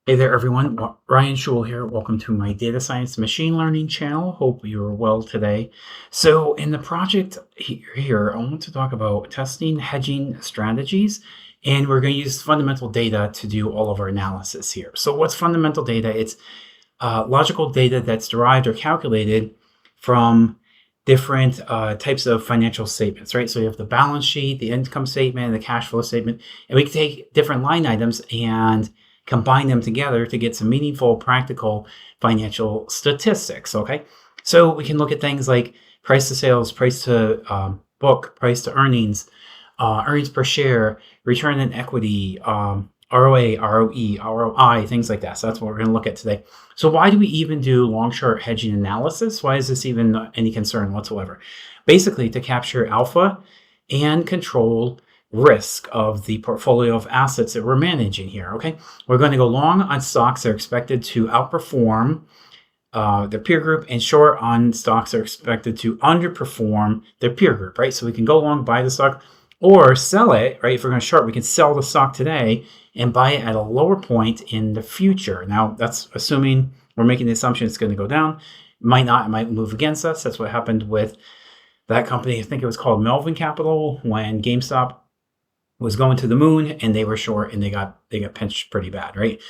Hey there, everyone. Ryan Schul here. Welcome to my data science machine learning channel. Hope you're well today. So, in the project here, I want to talk about testing hedging strategies, and we're going to use fundamental data to do all of our analysis here. So, what's fundamental data? It's logical data that's derived or calculated from different types of financial statements, right? So, you have the balance sheet, the income statement, the cash flow statement, and we can take different line items and combine them together to get some meaningful, practical financial statistics. Okay, so we can look at things like price to sales, price to book, price to earnings, earnings per share, return on equity, ROA, ROE, ROI, things like that. So that's what we're going to look at today. So why do we even do long-short hedging analysis? Why is this even any concern whatsoever? Basically, to capture alpha and control risk of the portfolio of assets that we're managing here. Okay, we're going to go long on stocks that are expected to outperform the peer group, and short on stocks that are expected to underperform their peer group, right? So we can go long, buy the stock, or sell it, right? If we're going to short, we can sell the stock today and buy it at a lower point in the future. Now, that's assuming we're making the assumption it's going to go down. Might not, it might move against us. That's what happened with that company. I think it was called Melvin Capital when GameStop was going to the moon and they were short and they got pinched pretty bad, right?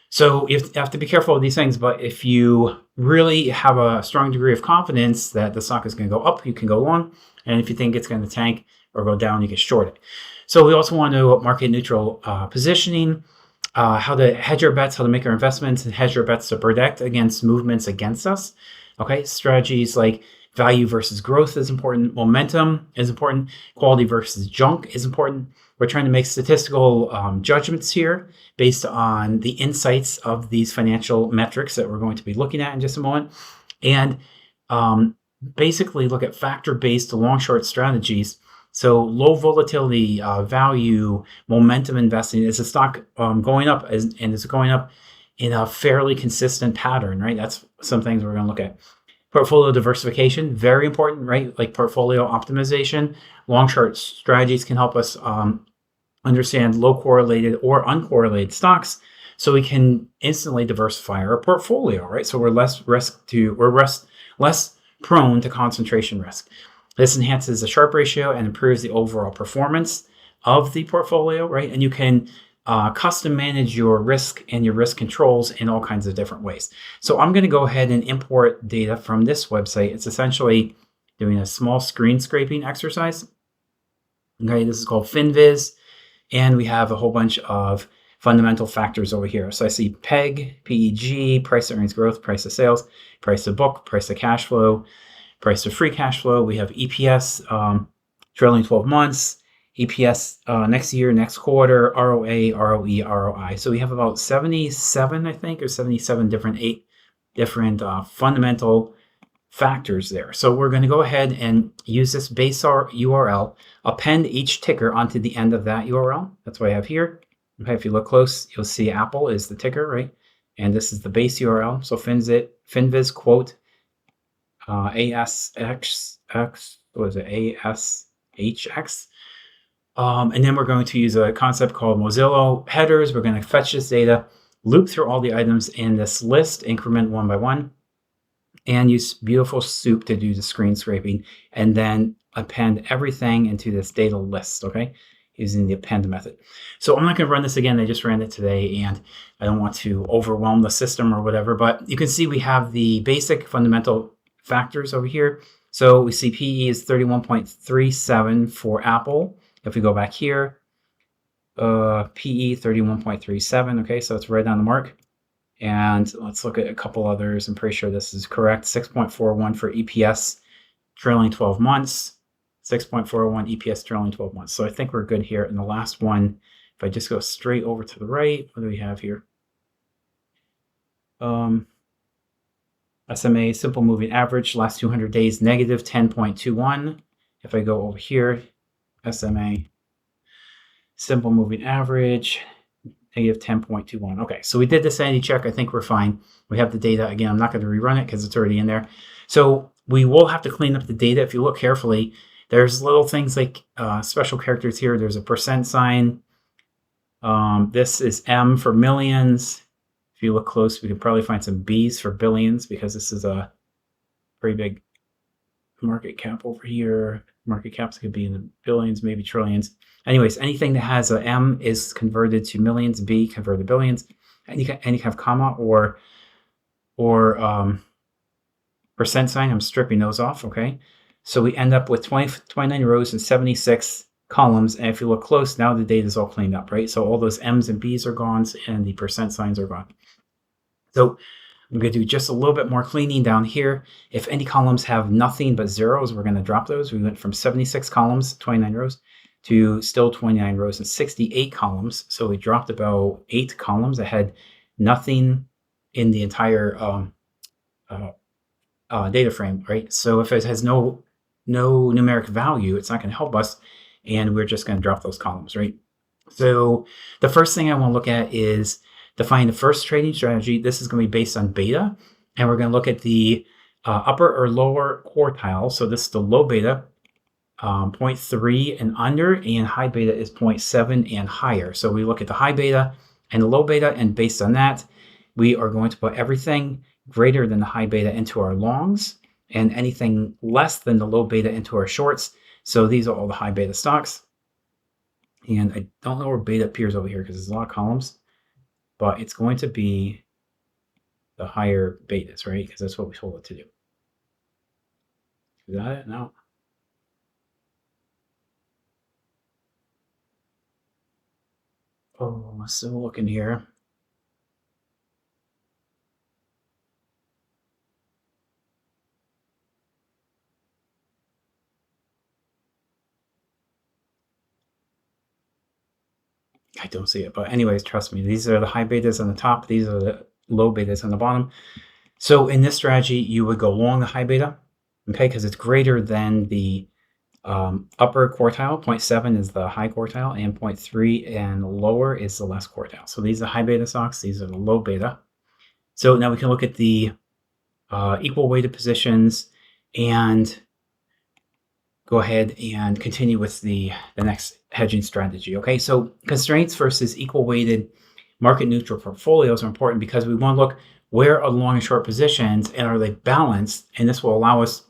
So you have to be careful with these things, but if you really have a strong degree of confidence that the stock is going to go up, you can go long, and if you think it's going to tank or go down, you can short it. So we also want to know market neutral positioning, how to hedge our bets, how to make our investments, and hedge our bets to protect against movements against us. Okay, strategies like value versus growth is important, momentum is important, quality versus junk is important. We're trying to make statistical judgments here based on the insights of these financial metrics that we're going to be looking at in just a moment. And basically look at factor-based long-short strategies. So low volatility, value, momentum investing. Is the stock going up, and is it going up in a fairly consistent pattern, right? That's some things we're going to look at. Portfolio diversification, very important, right? Like portfolio optimization. Long-short strategies can help us understand low correlated or uncorrelated stocks, so we can instantly diversify our portfolio, right? So we're less prone to concentration risk. This enhances the Sharpe ratio and improves the overall performance of the portfolio, right? And you can custom manage your risk and your risk controls in all kinds of different ways. So I'm going to go ahead and import data from this website. It's essentially doing a small screen scraping exercise. Okay, this is called FinViz. And we have a whole bunch of fundamental factors over here. So I see PEG, PEG, price to earnings growth, price to sales, price to book, price to cash flow, price to free cash flow. We have EPS, trailing 12 months, EPS next year, next quarter, ROA, ROE, ROI. So we have about 77, I think, or 77 different fundamental factors there. So we're going to go ahead and use this base URL, append each ticker onto the end of that URL. That's what I have here. Okay, if you look close, you'll see Apple is the ticker, right? And this is the base URL. So FinViz quote ASXX, what is it? ASHX. And then we're going to use a concept called Mozilla headers. We're going to fetch this data, loop through all the items in this list, increment one by one, and use beautiful soup to do the screen scraping, and then append everything into this data list, okay, using the append method. So I'm not going to run this again. I just ran it today, and I don't want to overwhelm the system or whatever, but you can see we have the basic fundamental factors over here. So we see PE is 31.37 for Apple. If we go back here, PE 31.37, okay, so it's right on the mark. And let's look at a couple others. I'm pretty sure this is correct. 6.41 for EPS trailing 12 months. 6.41 EPS trailing 12 months. So I think we're good here. And the last one, if I just go straight over to the right, what do we have here? SMA, simple moving average, last 200 days, negative 10.21. If I go over here, SMA, simple moving average, negative 10.21. Okay, so we did the sanity check. I think we're fine. We have the data. Again, I'm not going to rerun it because it's already in there. So we will have to clean up the data. If you look carefully, there's little things like special characters here. There's a percent sign. This is M for millions. If you look close, we could probably find some Bs for billions because this is a pretty big market cap over here. Market caps could be in the billions, maybe trillions. Anyways, anything that has a M is converted to millions, B converted to billions. Any kind of comma or percent sign, I'm stripping those off, okay? So we end up with 29 rows and 76 columns. And if you look close, now the data is all cleaned up, right? So all those M's and B's are gone and the percent signs are gone. So I'm going to do just a little bit more cleaning down here. If any columns have nothing but zeros, we're going to drop those. We went from 76 columns, 29 rows, to still 29 rows and 68 columns. So we dropped about 8 columns that had nothing in the entire data frame, right? So if it has no numeric value, it's not going to help us, and we're just going to drop those columns, right? So the first thing I want to look at is define the first trading strategy. This is going to be based on beta, and we're going to look at the upper or lower quartile. So this is the low beta, 0.3 and under, and high beta is 0.7 and higher. So we look at the high beta and the low beta, and based on that, we are going to put everything greater than the high beta into our longs and anything less than the low beta into our shorts. So these are all the high beta stocks. And I don't know where beta appears over here because there's a lot of columns, but it's going to be the higher betas, right? Because that's what we told it to do. Is that it? No. Oh, I'm still looking here. I don't see it, but anyways, trust me, these are the high betas on the top. These are the low betas on the bottom. So in this strategy, you would go long the high beta, okay, because it's greater than the upper quartile. 0.7 is the high quartile, and 0.3 and lower is the less quartile. So these are high beta stocks. These are the low beta. So now we can look at the equal weighted positions and go ahead and continue with the next hedging strategy. Okay, so constraints versus equal weighted market neutral portfolios are important because we want to look where are long and short positions and are they balanced, and this will allow us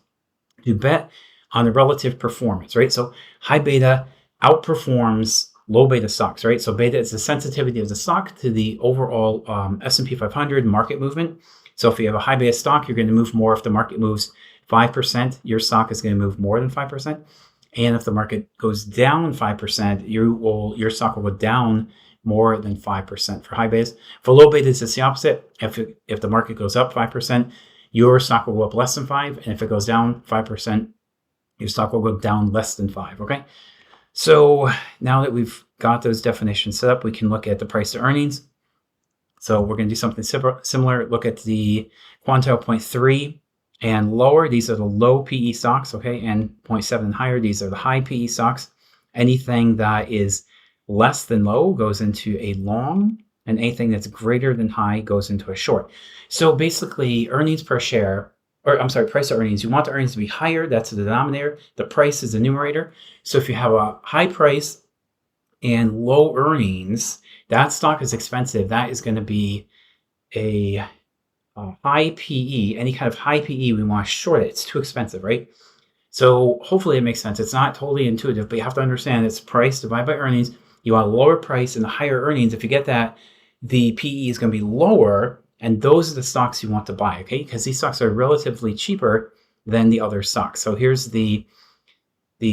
to bet on the relative performance, right? So high beta outperforms low beta stocks, right? So beta is the sensitivity of the stock to the overall S&P 500 market movement. So if you have a high beta stock, you're going to move more if the market moves 5%, your stock is going to move more than 5%. And if the market goes down 5%, your stock will go down more than 5% for high betas. For low betas, it's the opposite. If the market goes up 5%, your stock will go up less than 5%. And if it goes down 5%, your stock will go down less than 5%. Okay. So now that we've got those definitions set up, we can look at the price to earnings. So we're going to do something similar. Look at the quantile 0.3 and lower. These are the low PE stocks, okay, and 0.7 and higher. These are the high PE stocks. Anything that is less than low goes into a long, and anything that's greater than high goes into a short. So basically, earnings per share, or I'm sorry, price to earnings. You want the earnings to be higher. That's the denominator. The price is the numerator. So if you have a high price and low earnings, that stock is expensive. That is going to be a high PE. Any kind of high PE, we want to short it. It's too expensive, right? So hopefully it makes sense. It's not totally intuitive, but you have to understand it's price divided by earnings. You want a lower price and a higher earnings. If you get that, the PE is going to be lower, and those are the stocks you want to buy, okay? Because these stocks are relatively cheaper than the other stocks. So here's the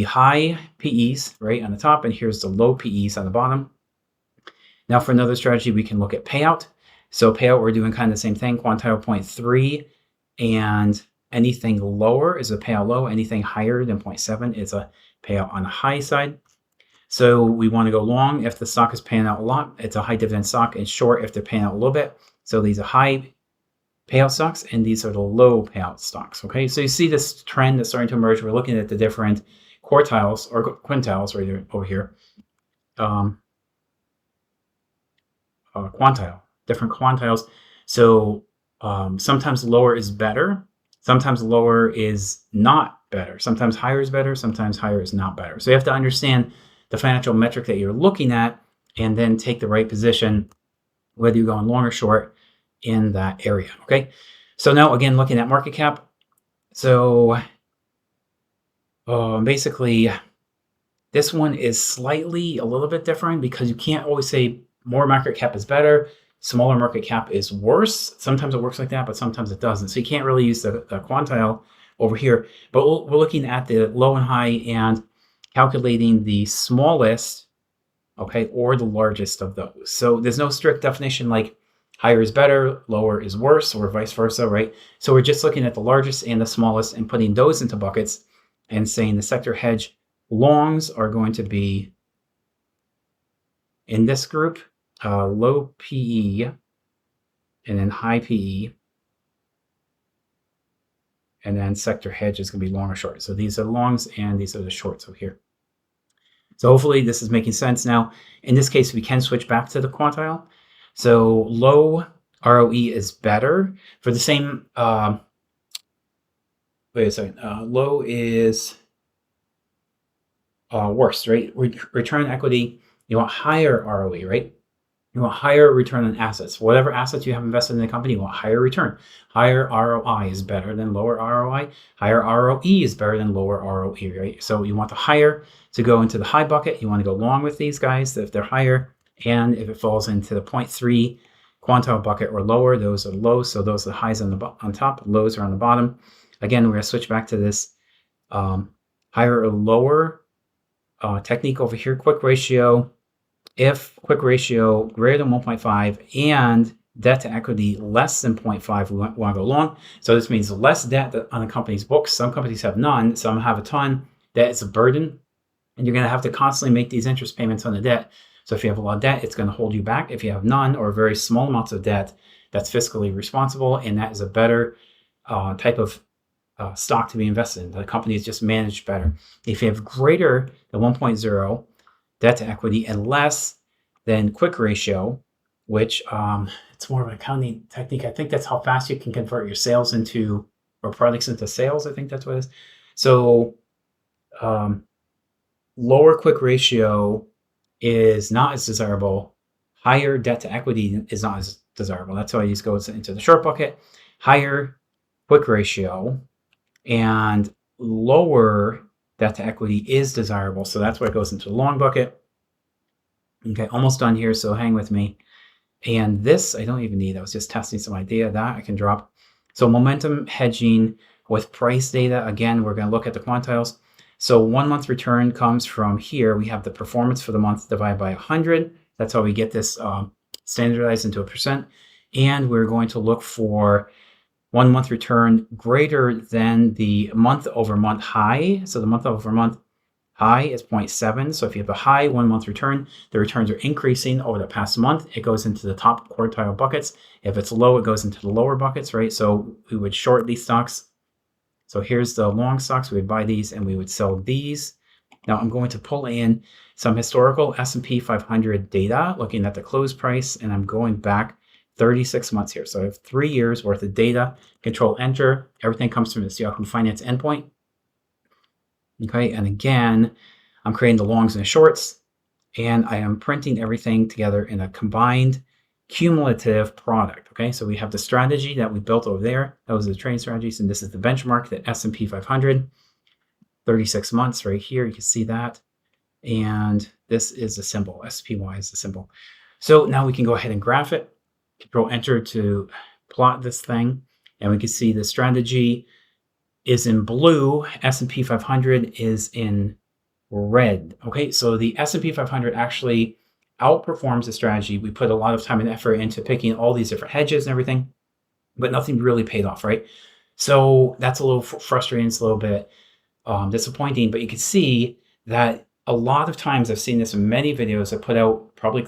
high PEs right on the top, and here's the low PEs on the bottom. Now for another strategy, we can look at payout. So payout, we're doing kind of the same thing, quantile 0.3, and anything lower is a payout low. Anything higher than 0.7 is a payout on the high side. So we want to go long if the stock is paying out a lot. It's a high dividend stock, and short if they're paying out a little bit. So these are high payout stocks, and these are the low payout stocks. Okay, so you see this trend that's starting to emerge. We're looking at the different quartiles or quintiles right over here. Quantile, different quantiles. So sometimes lower is better. Sometimes lower is not better. Sometimes higher is better. Sometimes higher is not better. So you have to understand the financial metric that you're looking at and then take the right position, whether you're going long or short. in that area. Okay. So now again, looking at market cap. So basically, this one is slightly a little bit different because you can't always say more market cap is better, smaller market cap is worse. Sometimes it works like that, but sometimes it doesn't. So you can't really use the quantile over here. But we're looking at the low and high and calculating the smallest, okay, or the largest of those. So there's no strict definition like higher is better, lower is worse, or vice versa, right? So we're just looking at the largest and the smallest and putting those into buckets and saying the sector hedge longs are going to be in this group, low PE and then high PE, and then sector hedge is going to be long or short. So these are the longs and these are the shorts over here. So hopefully this is making sense. Now, in this case, we can switch back to the quantile. So low ROE is better for the same, wait a second, low is worse, right? Return on equity, you want higher ROE, right? You want higher return on assets. Whatever assets you have invested in the company, you want higher return. Higher ROI is better than lower ROI. Higher ROE is better than lower ROE, right? So you want the higher to go into the high bucket. You want to go long with these guys if they're higher. And if it falls into the 0.3 quantile bucket or lower, those are lows. So those are the highs on top, lows are on the bottom. Again, we're going to switch back to this higher or lower technique over here, quick ratio. If quick ratio greater than 1.5 and debt to equity less than 0.5, we want to go long. So this means less debt on a company's books. Some companies have none, some have a ton. Debt is a burden, and you're going to have to constantly make these interest payments on the debt. So if you have a lot of debt, it's going to hold you back. If you have none or very small amounts of debt, that's fiscally responsible, and that is a better type of stock to be invested in. The company is just managed better. If you have greater than 1.0 debt to equity and less than quick ratio, which it's more of an accounting technique. I think that's how fast you can convert your sales into, or products into sales. I think that's what it is. So lower quick ratio is not as desirable. Higher debt to equity is not as desirable. That's why these goes into the short bucket. Higher quick ratio and lower debt to equity is desirable. So that's why it goes into the long bucket. Okay, almost done here, so hang with me. And this I don't even need. I was just testing some idea that I can drop. So momentum hedging with price data. Again, we're going to look at the quantiles. So 1 month return comes from here. We have the performance for the month divided by 100. That's how we get this standardized into a percent. And we're going to look for 1 month return greater than the month over month high. So the month over month high is 0.7. So if you have a high 1 month return, the returns are increasing over the past month. It goes into the top quartile buckets. If it's low, it goes into the lower buckets, right? So we would short these stocks. So here's the long stocks. We would buy these and we would sell these. Now I'm going to pull in some historical S&P 500 data, looking at the close price, and I'm going back 36 months here. So I have 3 years worth of data. Control Enter. Everything comes from this Yahoo Finance endpoint. Okay, and again, I'm creating the longs and the shorts, and I am printing everything together in a combined cumulative product. Okay, so we have the strategy that we built over there. That was the trading strategies, and this is the benchmark, the S&P 500. 36 months right here, you can see that. And this is the symbol, SPY is the symbol. So now we can go ahead and graph it. Control Enter to plot this thing, and we can see the strategy is in blue, S&P 500 is in red. Okay, so the S&P 500 actually outperforms the strategy. We put a lot of time and effort into picking all these different hedges and everything, but nothing really paid off, right? So that's a little frustrating. It's a little bit disappointing, but you can see that a lot of times I've seen this in many videos. I put out probably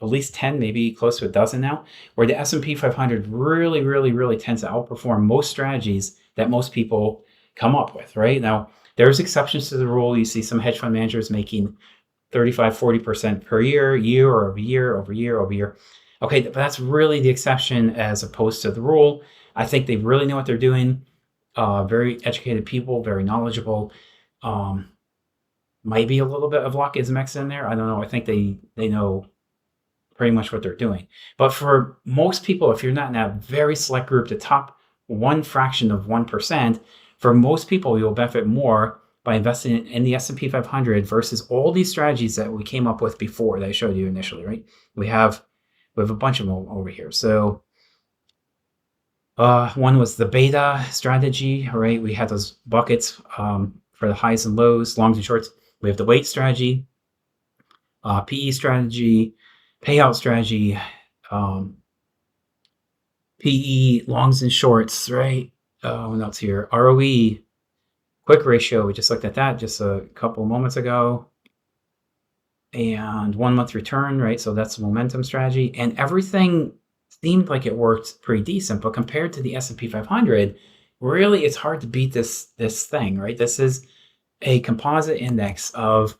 at least 10, maybe close to a dozen now, where the S&P 500 really tends to outperform most strategies that most people come up with, right? Now, there's exceptions to the rule. You see some hedge fund managers making 35, 40% per year, year over year, over year, over year. Okay, but that's really the exception as opposed to the rule. I think they really know what they're doing. Very educated people, very knowledgeable. Maybe a little bit of luck is mixed in there. I don't know. I think they know pretty much what they're doing. But for most people, if you're not in that very select group, the top one fraction of 1%, for most people, you'll benefit more by investing in the S&P 500 versus all these strategies that we came up with before that I showed you initially, right? We have a bunch of them over here. So one was the beta strategy, right? We had those buckets for the highs and lows, longs and shorts. We have the weight strategy, PE strategy, payout strategy, PE, longs and shorts, right? What else here? ROE, quick ratio. We just looked at that just a couple of moments ago. And 1 month return, right? So that's the momentum strategy. And everything seemed like it worked pretty decent, but compared to the S&P 500, really it's hard to beat this thing, right? This is a composite index of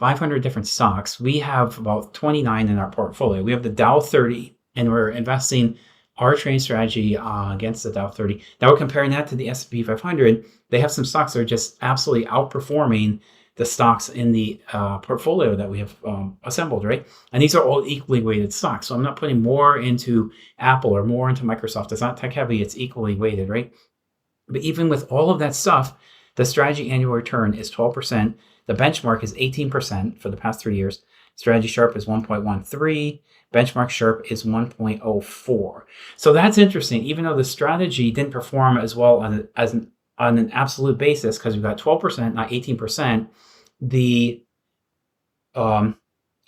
500 different stocks. We have about 29 in our portfolio. We have the Dow 30, and we're investing our trading strategy against the Dow 30. Now we're comparing that to the S&P 500. They have some stocks that are just absolutely outperforming the stocks in the portfolio that we have assembled, right? And these are all equally weighted stocks. So I'm not putting more into Apple or more into Microsoft. It's not tech heavy, it's equally weighted, right? But even with all of that stuff, the strategy annual return is 12%. The benchmark is 18% for the past 3 years. Strategy Sharpe is 1.13. Benchmark Sharpe is 1.04. So that's interesting. Even though the strategy didn't perform as well on an absolute basis, because we've got 12%, not 18%, the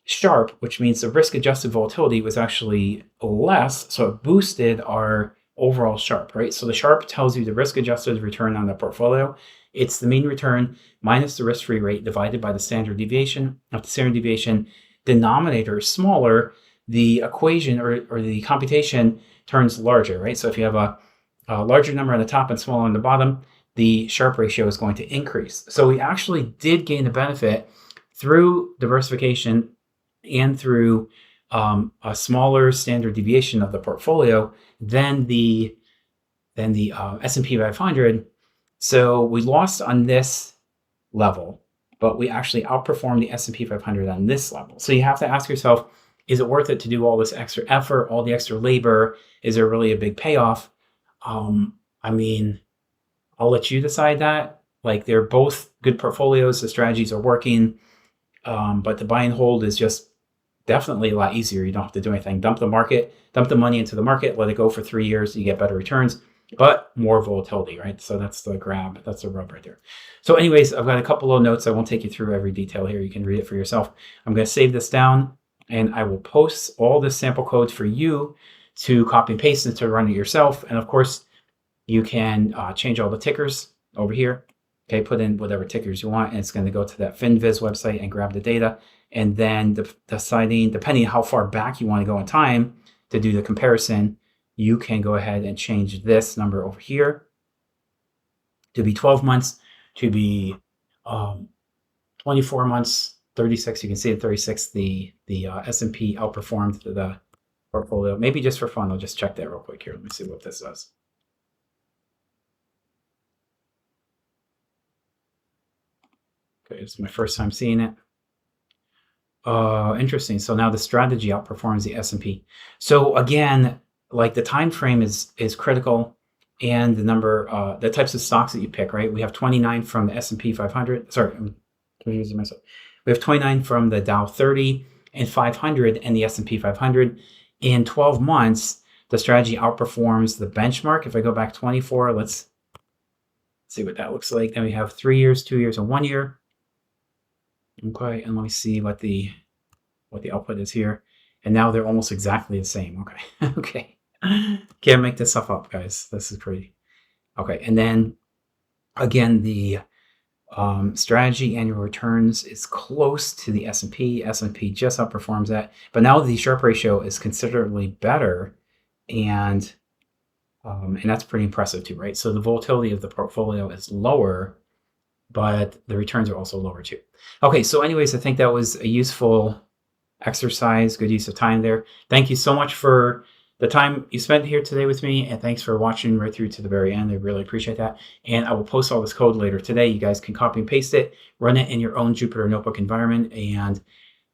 Sharpe, which means the risk-adjusted volatility, was actually less, so it boosted our overall Sharpe, right? So the Sharpe tells you the risk-adjusted return on the portfolio. It's the mean return minus the risk-free rate divided by the standard deviation. If the standard deviation denominator is smaller, the equation or the computation turns larger, right? So if you have a larger number on the top and smaller on the bottom, the Sharpe ratio is going to increase. So we actually did gain a benefit through diversification and through a smaller standard deviation of the portfolio than the S&P 500. So we lost on this level, but we actually outperformed the S&P 500 on this level. So you have to ask yourself, is it worth it to do all this extra effort, all the extra labor? Is there really a big payoff? I mean, I'll let you decide that. Like, they're both good portfolios. The strategies are working. But the buy and hold is just definitely a lot easier. You don't have to do anything. Dump the money into the market, let it go for 3 years. You get better returns, but more volatility, right? So that's the grab. That's the rub right there. So anyways, I've got a couple of notes. I won't take you through every detail here. You can read it for yourself. I'm going to save this down, and I will post all the sample codes for you to copy and paste and to run it yourself. And of course, you can change all the tickers over here. Okay, put in whatever tickers you want, and it's going to go to that FinViz website and grab the data. And then deciding, depending on how far back you want to go in time to do the comparison, you can go ahead and change this number over here to be 12 months, to be 24 months, 36. You can see at 36, the S&P outperformed the portfolio. Maybe just for fun, I'll just check that real quick here. Let me see what this does. Okay, it's my first time seeing it. Interesting. So now the strategy outperforms the S&P. So again, like, the time frame is critical, and the number, the types of stocks that you pick, right? We have 29 from the S&P 500. Sorry, I'm confusing myself. We have 29 from the Dow 30 and 500 and the S&P 500. In 12 months, the strategy outperforms the benchmark. If I go back 24, let's see what that looks like. Then we have 3 years, 2 years, and 1 year. Okay, and let me see what the output is here. And now they're almost exactly the same. Okay, okay. Can't make this stuff up, guys. This is pretty. Okay, and then again, the strategy annual returns is close to the S&P. S&P just outperforms that. But now the Sharpe ratio is considerably better, and that's pretty impressive too, right? So the volatility of the portfolio is lower, but the returns are also lower too. Okay, so anyways, I think that was a useful exercise, good use of time there. Thank you so much for the time you spent here today with me, and thanks for watching right through to the very end. I really appreciate that. And I will post all this code later today. You guys can copy and paste it, run it in your own Jupyter Notebook environment, and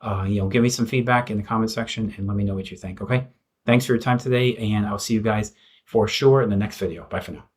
Give me some feedback in the comment section and let me know what you think. Okay. Thanks for your time today. And I'll see you guys for sure in the next video. Bye for now.